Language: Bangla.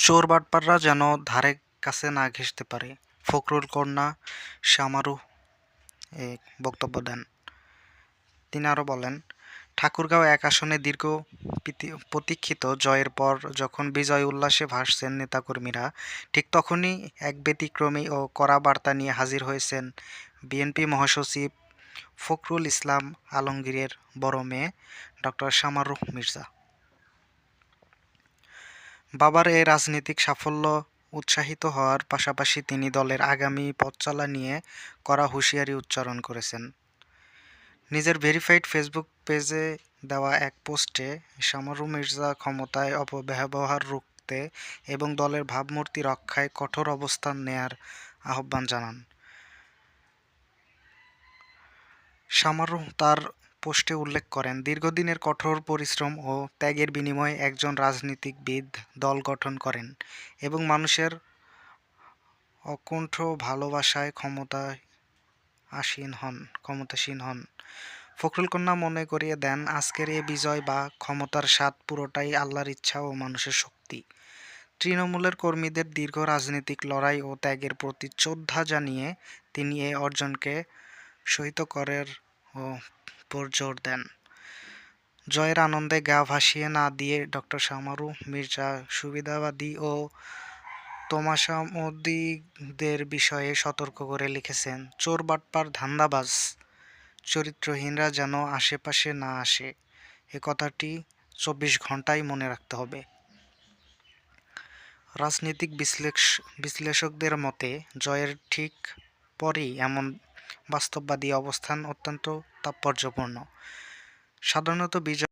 চোর বাটপাররা যেন ধারে কাছে না ঘেঁষতে পারে। ফখরুল কন্যা শামারু বক্তব্য দেন। তিনি আরও বলেন, ঠাকুরগাঁও এক আসনে দীর্ঘ প্রতীক্ষিত জয়ের পর যখন বিজয় উল্লাসে ভাসছেন নেতাকর্মীরা, ঠিক তখনই এক ব্যতিক্রমী ও কড়া বার্তা নিয়ে হাজির হয়েছেন বিএনপি মহাসচিব ফখরুল ইসলাম আলমগীরের বড় মেয়ে ডক্টর শামারু মির্জা। বাবার এই রাজনৈতিক সাফল্য উৎসাহিত হওয়ার পাশাপাশি তিনি দলের আগামী পথচলা নিয়ে কড়া হুঁশিয়ারি উচ্চারণ করেছেন। নিজের ভেরিফাইড ফেসবুক পেজে দেওয়া এক পোস্টে শামারু মির্জা ক্ষমতায় অপব্যবহার রুখতে এবং দলের ভাবমূর্তি রক্ষায় কঠোর অবস্থান নেয়ার আহ্বান জানান। শামারু তার পোস্টে উল্লেখ করেন, দীর্ঘদিনের কঠোর পরিশ্রম ও ত্যাগের বিনিময়ে একজন রাজনীতিবিদ দল গঠন করেন এবং মানুষের অকুণ্ঠ ভালোবাসায় ক্ষমতাসীন হন। ফখরুল কন্যা মনে করিয়ে দেন, আজকের এ বিজয় বা ক্ষমতার স্বাদ পুরোটাই আল্লাহর ইচ্ছা ও মানুষের শক্তি। তৃণমূলের কর্মীদের দীর্ঘ রাজনৈতিক লড়াই ও ত্যাগের প্রতি শ্রদ্ধা জানিয়ে তিনি এ অর্জনকে সহিত-করের ওপর জোর দেন। জয়ের আনন্দে গা ভাসিয়ে না দিয়ে ডক্টর শামারু মির্জা সুবিধাবাদী ও তমাশামোদীদের বিষয়ে সতর্ক করে লিখেছেন, চোর বাটপার ধান্দাবাজ চরিত্রহীনরা যেন আশেপাশে না আসে, এ কথাটি ২৪ ঘন্টাই মনে রাখতে হবে। রাজনৈতিক বিশ্লেষকদের মতে জয়ের ঠিক পরই এমন বাস্তববাদী অবস্থান অত্যন্ত তাৎপর্যপূর্ণ। সাধারণত বিজয়